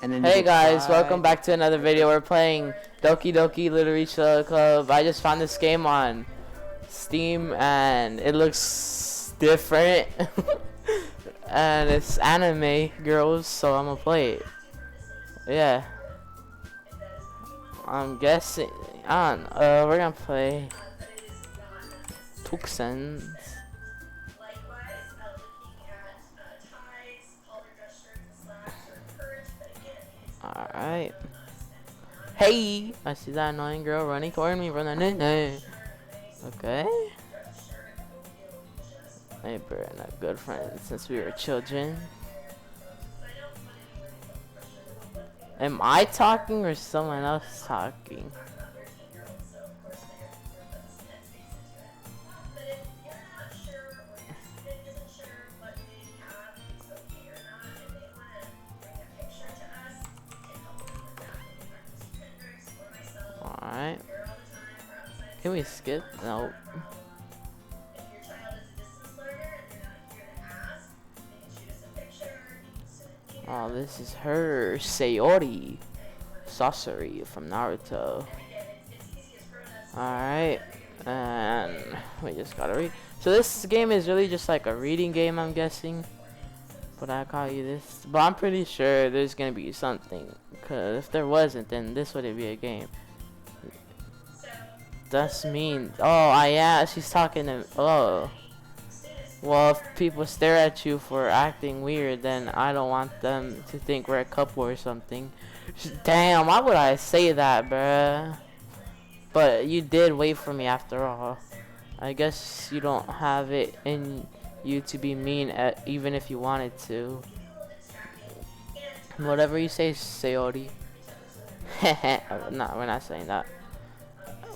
and then you Hey go guys, welcome cry. back to another video. We're playing Doki Doki Literature Club. I just found this game on Steam and it looks different. And it's anime girls, so I'm gonna play it. Yeah, I'm guessing. I don't know. We're gonna play Tuxens. Alright. Hey! I see that annoying girl running toward me. Running. Okay. Hey, we're not good friends since we were children. Am I talking or someone else talking? Alright. Can we skip? No. Oh, this is her, Sayori. Sorcery from Naruto. Alright. And we just gotta read. So this game is really just like a reading game, I'm guessing. But I call you this. But I'm pretty sure there's gonna be something. Because if there wasn't, then this wouldn't be a game. That's mean. Oh, yeah, she's talking to. Oh. Well, if people stare at you for acting weird, then I don't want them to think we're a couple or something. Damn, why would I say that, bruh? But you did wait for me after all. I guess you don't have it in you to be mean, even if you wanted to. Whatever you say, Sayori. No, we're not saying that.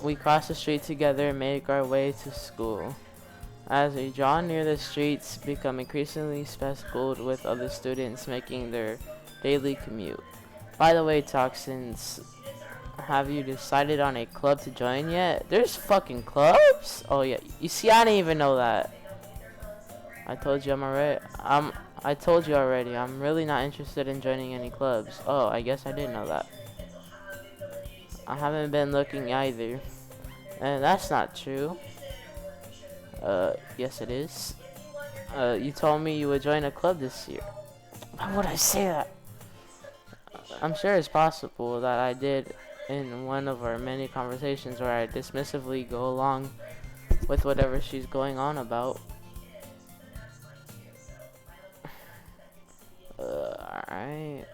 We cross the street together and make our way to school. As we draw near, the streets become increasingly speckled with other students making their daily commute. By the way, Toxins, have you decided on a club to join yet? There's fucking clubs? Oh yeah, you see, I didn't even know that. I told you I told you already. I'm really not interested in joining any clubs. Oh, I guess I didn't know that. I haven't been looking either. And that's not true. Yes it is. You told me you would join a club this year. Why would I say that? I'm sure it's possible that I did in one of our many conversations where I dismissively go along with whatever she's going on about. Alright.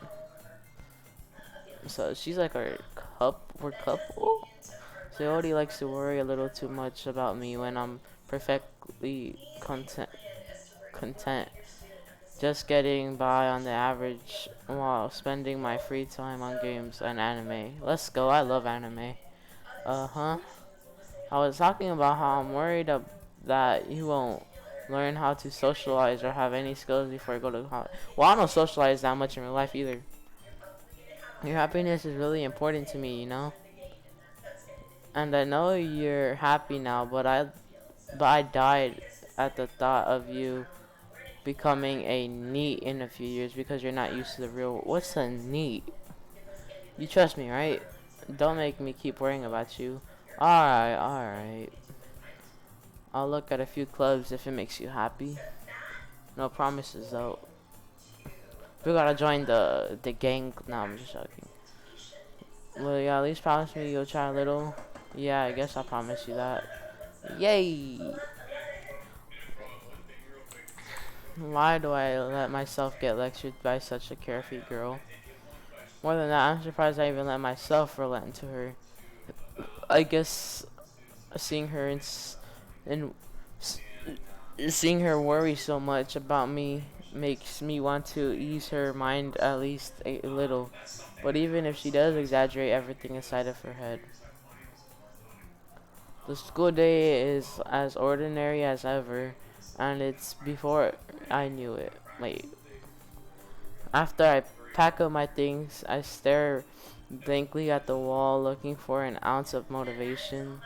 So she's like we're couple? Sayori likes to worry a little too much about me when I'm perfectly content just getting by on the average while spending my free time on games and anime. Let's go, I love anime. I was talking about how I'm worried that you won't learn how to socialize or have any skills before you go to college. Well, I don't socialize that much in real life either. Your happiness is really important to me, you know? And I know you're happy now, but I died at the thought of you becoming a NEET in a few years because you're not used to the real. What's a NEET? You trust me, right? Don't make me keep worrying about you. Alright. I'll look at a few clubs if it makes you happy. No promises though. We gotta join the gang. No, I'm just joking. Well, yeah, at least promise me you'll try a little. Yeah, I guess I'll promise you that. Yay! Why do I let myself get lectured by such a carefree girl? More than that, I'm surprised I even let myself relent to her. I guess seeing her seeing her worry so much about me makes me want to ease her mind at least a little. But even if she does exaggerate everything inside of her head, the school day is as ordinary as ever, and it's before I knew it. Wait. After I pack up my things, I stare blankly at the wall looking for an ounce of motivation.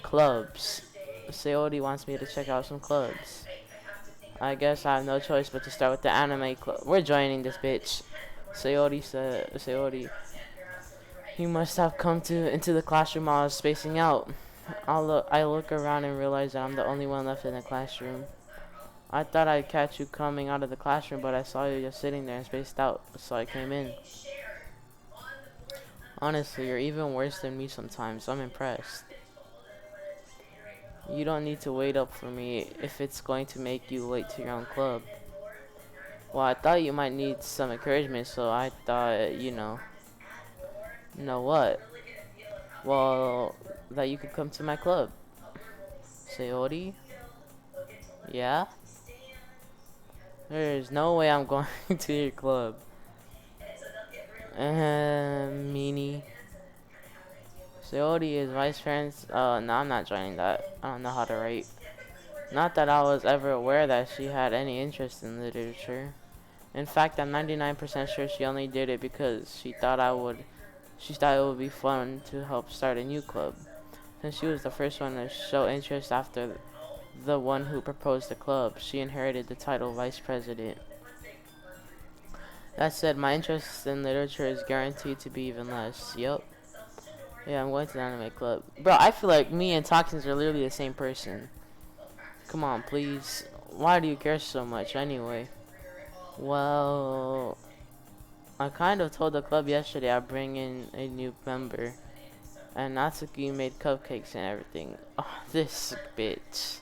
Clubs. Sayori wants me to check out some clubs. I guess I have no choice but to start with the anime club. We're joining this bitch. Sayori, he must have come into the classroom while I was spacing out. I look around and realize that I'm the only one left in the classroom. I thought I'd catch you coming out of the classroom, but I saw you just sitting there and spaced out, so I came in. Honestly, you're even worse than me sometimes. I'm impressed. You don't need to wait up for me if it's going to make you late to your own club. Well, I thought you might need some encouragement, so I thought, you know what? Well, that you could come to my club. Sayori? Yeah? There's no way I'm going to your club. Meanie. Sayori is vice parents. No, I'm not joining that. I don't know how to write. Not that I was ever aware that she had any interest in literature. In fact, I'm 99% sure she only did it because she thought it would be fun to help start a new club. Since she was the first one to show interest after the one who proposed the club, she inherited the title vice president. That said, my interest in literature is guaranteed to be even less. Yup. Yeah, I'm going to the anime club. Bro, I feel like me and Toxins are literally the same person. Come on, please. Why do you care so much anyway? Well, I kind of told the club yesterday I'd bring in a new member. And Natsuki made cupcakes and everything. Oh, this bitch.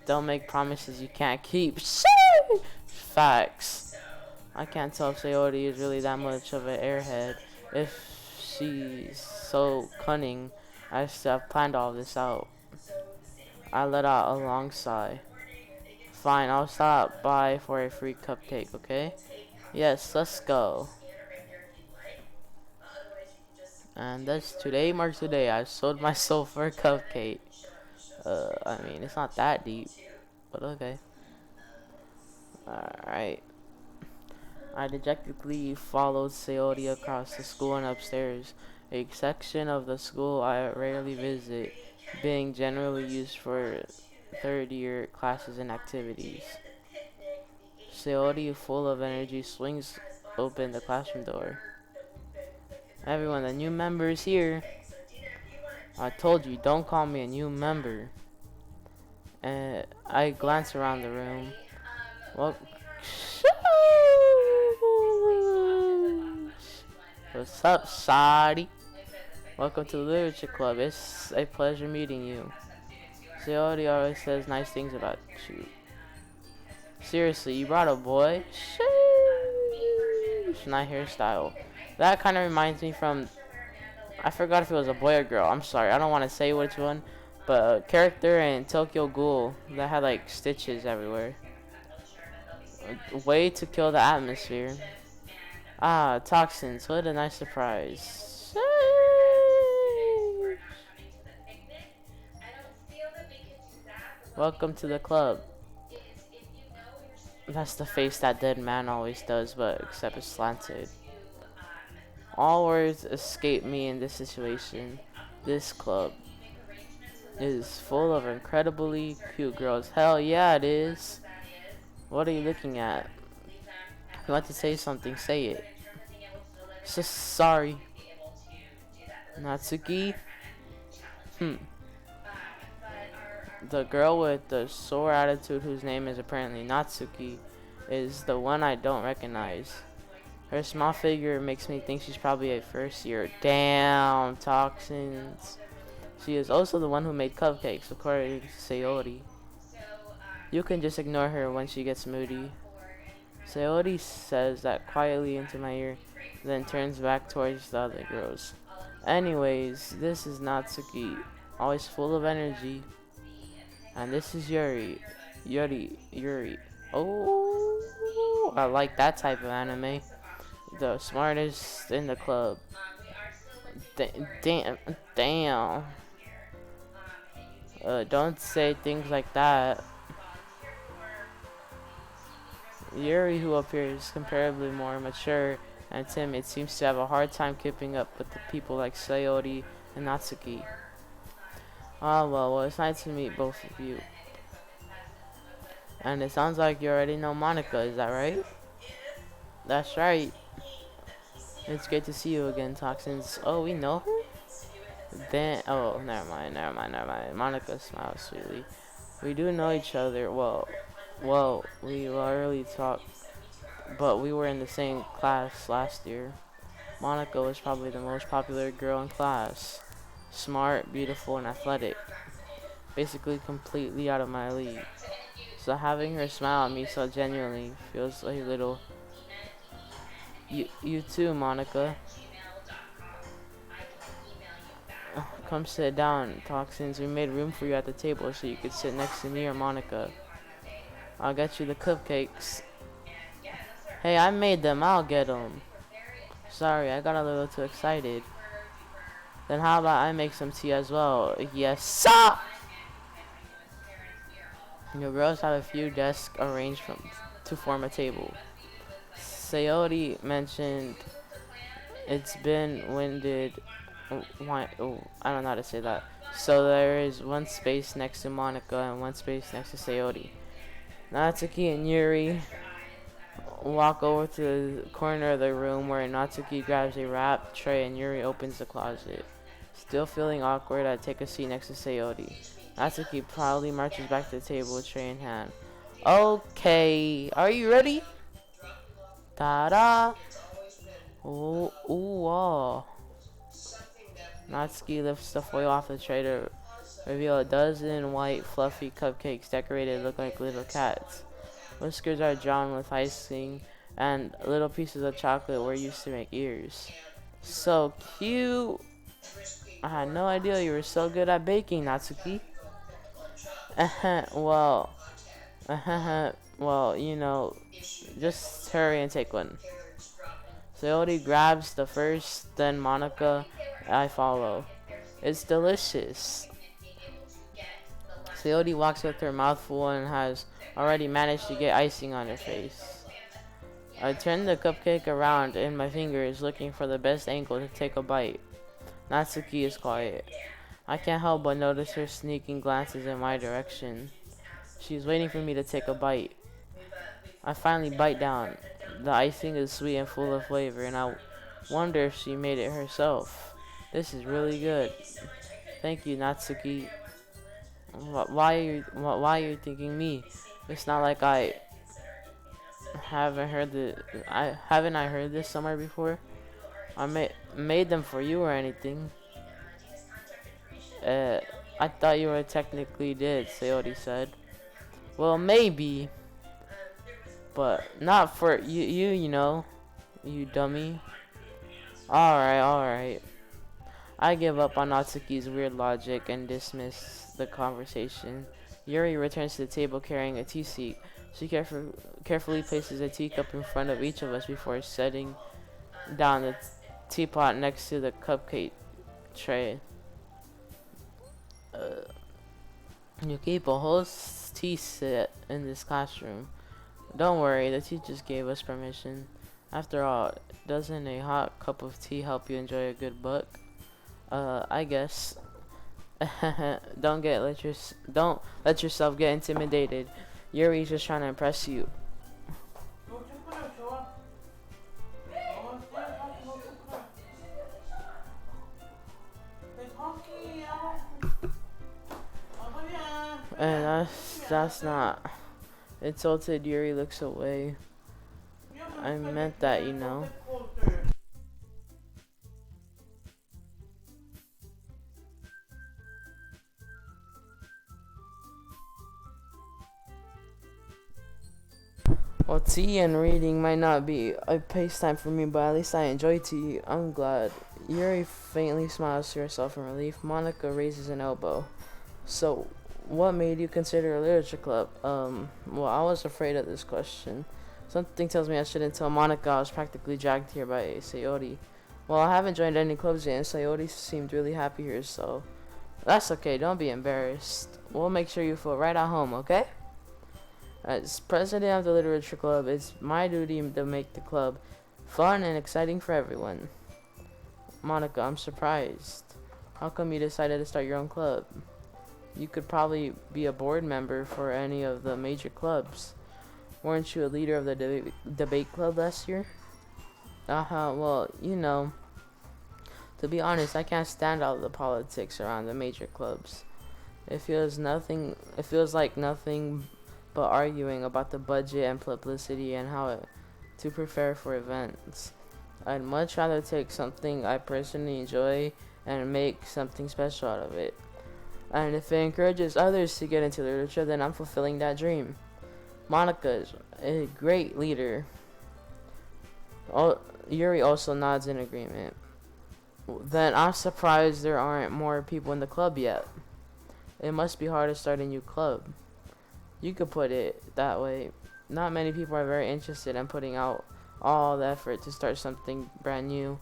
Don't make promises you can't keep. Facts. I can't tell if Sayori is really that much of an airhead. If she's so cunning, I should have planned all this out. I let out a long sigh. Fine, I'll stop by for a free cupcake, okay? Yes, let's go. And today marks the day I sold my soul for a cupcake. I mean, it's not that deep, but okay. Alright. I dejectedly followed Sayori across the school and upstairs, a section of the school I rarely visit, being generally used for third-year classes and activities. Sayori, full of energy, swings open the classroom door. Everyone, the new member is here. I told you, don't call me a new member. I glance around the room. Well, what's up, Shadi? Welcome to the Literature Club. It's a pleasure meeting you. Sayori always says nice things about you. Seriously, you brought a boy? Sheesh. Nice hairstyle. That kind of reminds me from... I forgot if it was a boy or girl. I'm sorry. I don't want to say which one. But a character in Tokyo Ghoul that had like stitches everywhere. A way to kill the atmosphere. Ah, toxins. What a nice surprise. Welcome to the club. That's the face that dead man always does, but except it's slanted. All words escape me in this situation. This club is full of incredibly cute girls. Hell yeah, it is. What are you looking at? If you want to say something, say it. Sorry. Natsuki? The girl with the sore attitude, whose name is apparently Natsuki, is the one I don't recognize. Her small figure makes me think she's probably a first year. Damn, toxins. She is also the one who made cupcakes, according to Sayori. You can just ignore her when she gets moody. Sayori says that quietly into my ear, then turns back towards the other girls. Anyways, this is Natsuki, always full of energy. And this is Yuri. Oh, I like that type of anime. The smartest in the club. Damn. Don't say things like that. Yuri, who appears comparably more mature and timid, seems to have a hard time keeping up with the people like Sayori and Natsuki. Ah, well, it's nice to meet both of you. And it sounds like you already know Monica, is that right? That's right. It's great to see you again, Toxins. Oh, we know her? Then, oh, never mind. Monica smiles sweetly. We do know each other. Well, we rarely talk, but we were in the same class last year. Monica was probably the most popular girl in class. Smart, beautiful, and athletic. Basically completely out of my league. So having her smile at me so genuinely feels a little... You too, Monica. Come sit down, Toxins. We made room for you at the table so you could sit next to me or Monica. I'll get you the cupcakes. Hey, I made them. I'll get them. Sorry, I got a little too excited. Then how about I make some tea as well? Yes, sir! Your girls have a few desks arranged to form a table. Sayori mentioned it's been winded. I don't know how to say that. So there is one space next to Monica and one space next to Sayori. Natsuki and Yuri walk over to the corner of the room where Natsuki grabs a wrap tray and Yuri opens the closet. Still feeling awkward, I take a seat next to Sayori. Natsuki proudly marches back to the table, tray in hand. Okay, are you ready? Ta-da! Ooh, ooh, Natsuki lifts the foil off the tray to reveal a dozen white, fluffy cupcakes decorated to look like little cats. Whiskers are drawn with icing, and little pieces of chocolate were used to make ears. So cute! I had no idea you were so good at baking, Natsuki. well, well, you know, just hurry and take one. Sayori grabs the first, then Monica, I follow. It's delicious. Sayori walks with her mouth full and has already managed to get icing on her face. I turn the cupcake around in my fingers, looking for the best angle to take a bite. Natsuki is quiet. I can't help but notice her sneaking glances in my direction. She's waiting for me to take a bite. I finally bite down. The icing is sweet and full of flavor, and I wonder if she made it herself. This is really good. Thank you, Natsuki. Why are you thinking me? It's not like I haven't heard this somewhere before. I made them for you or anything. I thought you were technically dead, Sayori said. Well, maybe, but not for you know, you dummy. Alright. I give up on Natsuki's weird logic and dismiss the conversation. Yuri returns to the table carrying a tea seat. She carefully places a teacup in front of each of us before setting down the teapot next to the cupcake tray. You keep a whole tea set in this classroom. Don't worry, the teachers gave us permission. After all, doesn't a hot cup of tea help you enjoy a good book? I guess. Don't let yourself get intimidated. Yuri's just trying to impress you. And that's not. Insulted, Yuri looks away. I meant that, you know. Well, tea and reading might not be a pastime for me, but at least I enjoy tea. I'm glad. Yuri faintly smiles to herself in relief. Monica raises an elbow. So, what made you consider a literature club? Well, I was afraid of this question. Something tells me I shouldn't tell Monica I was practically dragged here by Sayori. Well, I haven't joined any clubs yet, and Sayori seemed really happy here, so... That's okay, don't be embarrassed. We'll make sure you feel right at home, okay? As president of the literature club, it's my duty to make the club fun and exciting for everyone. Monica, I'm surprised. How come you decided to start your own club? You could probably be a board member for any of the major clubs. Weren't you a leader of the debate club last year? Well, to be honest, I can't stand all the politics around the major clubs. It feels like nothing but arguing about the budget and publicity and to prepare for events. I'd much rather take something I personally enjoy and make something special out of it. And if it encourages others to get into literature, then I'm fulfilling that dream. Monica is a great leader. Yuri also nods in agreement. Then I'm surprised there aren't more people in the club yet. It must be hard to start a new club. You could put it that way. Not many people are very interested in putting out all the effort to start something brand new,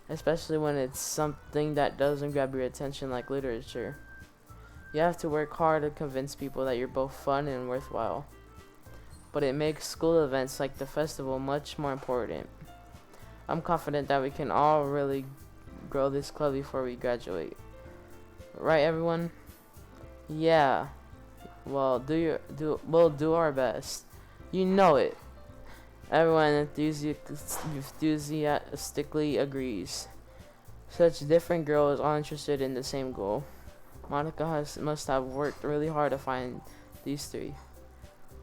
especially when it's something that doesn't grab your attention like literature. You have to work hard to convince people that you're both fun and worthwhile. But it makes school events like the festival much more important. I'm confident that we can all really grow this club before we graduate. Right, everyone? Yeah. Well, we'll do our best. You know it. Everyone enthusiastically agrees. Such different girls all interested in the same goal. Monica must have worked really hard to find these three.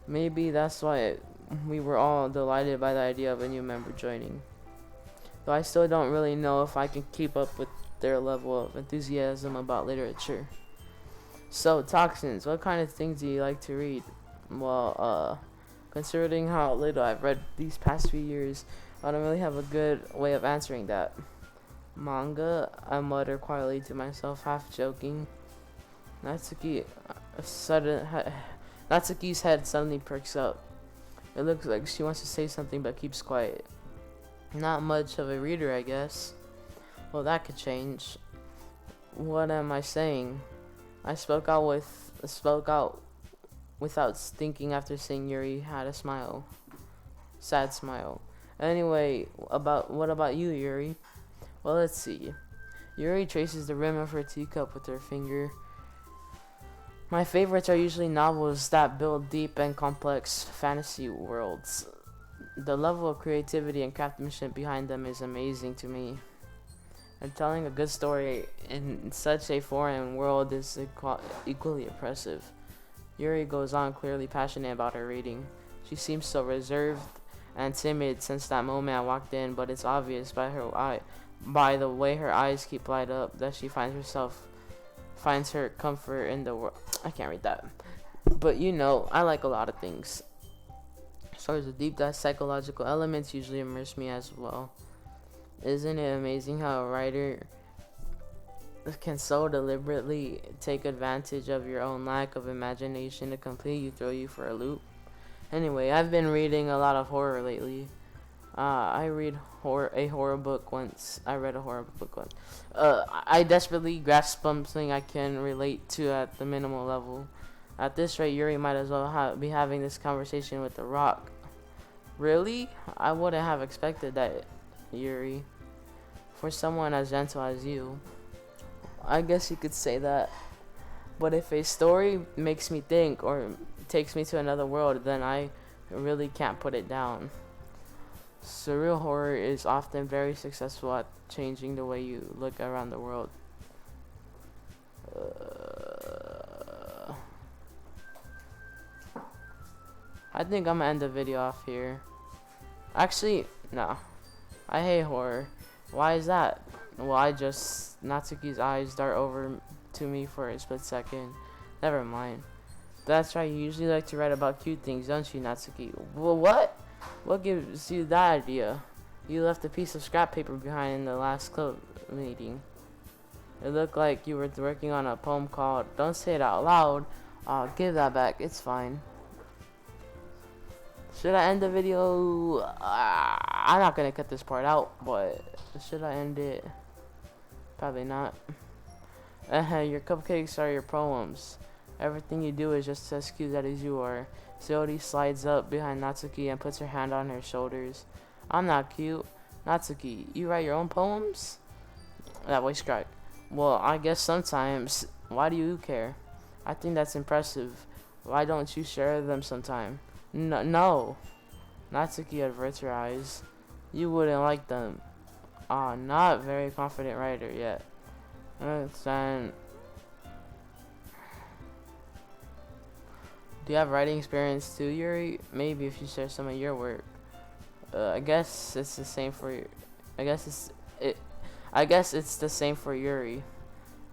Maybe that's why we were all delighted by the idea of a new member joining. Though I still don't really know if I can keep up with their level of enthusiasm about literature. So, Toxins, what kind of things do you like to read? Well, considering how little I've read these past few years, I don't really have a good way of answering that. Manga, I mutter quietly to myself, half joking. Natsuki's head suddenly perks up. It looks like she wants to say something but keeps quiet. Not much of a reader, I guess. Well, that could change. What am I saying? I spoke out without thinking after seeing Yuri had a smile. Sad smile. Anyway, what about you, Yuri? Well, let's see. Yuri traces the rim of her teacup with her finger. My favorites are usually novels that build deep and complex fantasy worlds. The level of creativity and craftsmanship behind them is amazing to me. And telling a good story in such a foreign world is equally impressive. Yuri goes on, clearly passionate about her reading. She seems so reserved and timid since that moment I walked in, but it's obvious by the way her eyes keep light up that she finds her comfort in the world. I can't read that. But I like a lot of things. Stories with deep psychological elements usually immerse me as well. Isn't it amazing how a writer can so deliberately take advantage of your own lack of imagination to completely throw you for a loop? Anyway, I've been reading a lot of horror lately. I read a horror book once. I desperately grasp something I can relate to at the minimal level. At this rate, Yuri might as well be having this conversation with The Rock. Really? I wouldn't have expected that, Yuri. For someone as gentle as you. I guess you could say that. But if a story makes me think or takes me to another world, then I really can't put it down. Surreal horror is often very successful at changing the way you look around the world. I think I'm gonna end the video off here. Actually, no. I hate horror. Why is that? Well, Natsuki's eyes dart over to me for a split second. Never mind. That's right, you usually like to write about cute things, don't you, Natsuki? Well, what? What gives you that idea? You left a piece of scrap paper behind in the last club meeting. It looked like you were working on a poem called Don't Say It Out Loud. Give that back, it's fine. Should I end the video? I'm not gonna cut this part out, but should I end it? Probably not. Your cupcakes are your poems. Everything you do is just as cute as you are. Seori slides up behind Natsuki and puts her hand on her shoulders. I'm not cute. Natsuki, you write your own poems? That voice cracked. Well, I guess sometimes. Why do you care? I think that's impressive. Why don't you share them sometime? No. Natsuki averts her eyes. You wouldn't like them. Ah, not very confident writer yet. Then, do you have writing experience too, Yuri? Maybe if you share some of your work. I guess it's the same for you. I guess it's it. I guess it's the same for Yuri.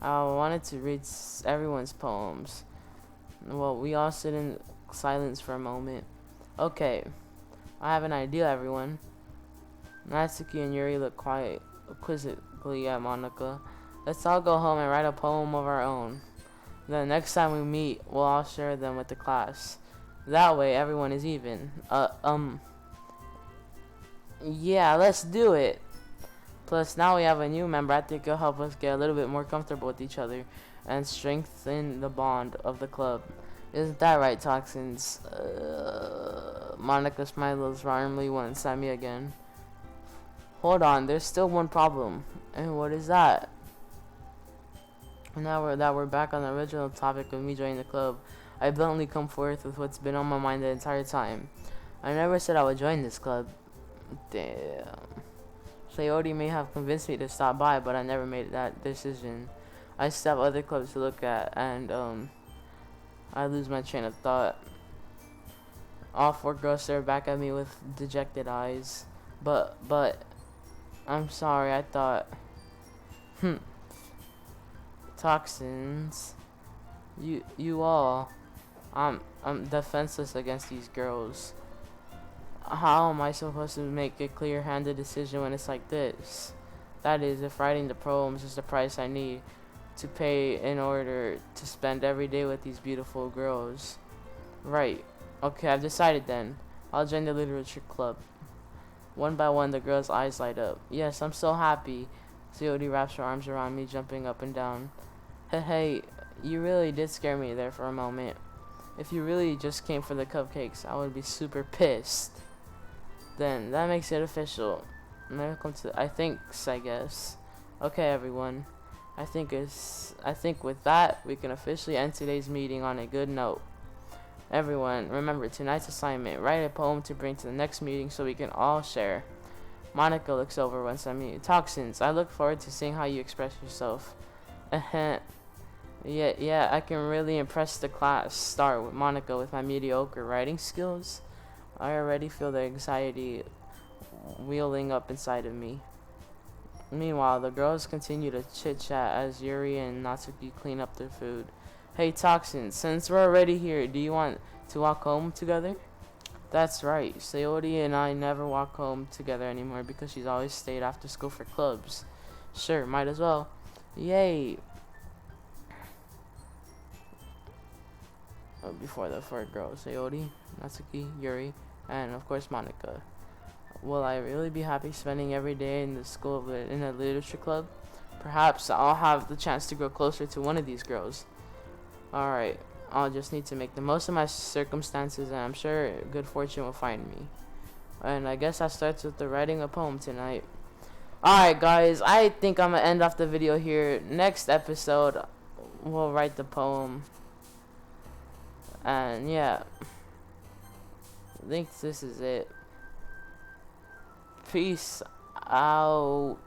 I wanted to read everyone's poems. Well, we all sit in silence for a moment. Okay, I have an idea, everyone. Natsuki and Yuri look quiet, quizzically at Monica. Let's all go home and write a poem of our own. Then next time we meet, we'll all share them with the class. That way, everyone is even. Yeah, let's do it. Plus, now we have a new member. I think it'll help us get a little bit more comfortable with each other and strengthen the bond of the club. Isn't that right, Toxins? Monica smiles warmly once at me again. Hold on, there's still one problem. And what is that? Now we're back on the original topic of me joining the club, I bluntly come forth with what's been on my mind the entire time. I never said I would join this club. Damn. Sayori may have convinced me to stop by, but I never made that decision. I still have other clubs to look at, and I lose my train of thought. All four girls stare back at me with dejected eyes. But, I'm sorry, I thought. Toxins. You all. I'm defenseless against these girls. How am I supposed to make a clear-handed decision when it's like this? That is, if writing the poems is the price I need to pay in order to spend every day with these beautiful girls. Right. Okay, I've decided then. I'll join the literature club. One by one, the girls' eyes light up. Yes, I'm so happy. Coyote wraps her arms around me, jumping up and down. Hey, you really did scare me there for a moment. If you really just came for the cupcakes, I would be super pissed. Then, that makes it official. Welcome to, I guess. Okay, everyone. I think with that, we can officially end today's meeting on a good note. Everyone, remember tonight's assignment. Write a poem to bring to the next meeting so we can all share. Monica looks over once I meet Toxins. I look forward to seeing how you express yourself. Yeah, I can really impress the class. Start with Monica with my mediocre writing skills. I already feel the anxiety wheeling up inside of me. Meanwhile, the girls continue to chit-chat as Yuri and Natsuki clean up their food. Hey, Toxins, since we're already here, do you want to walk home together? That's right. Sayori and I never walk home together anymore because she's always stayed after school for clubs. Sure, might as well. Yay! Before the four girls, Sayori, Natsuki, Yuri, and of course Monica. Will I really be happy spending every day in the school in a literature club? Perhaps I'll have the chance to grow closer to one of these girls. Alright, I'll just need to make the most of my circumstances, and I'm sure good fortune will find me. And I guess that starts with the writing a poem tonight. Alright guys, I think I'm gonna end off the video here. Next episode, we'll write the poem. And yeah, I think this is it. Peace out.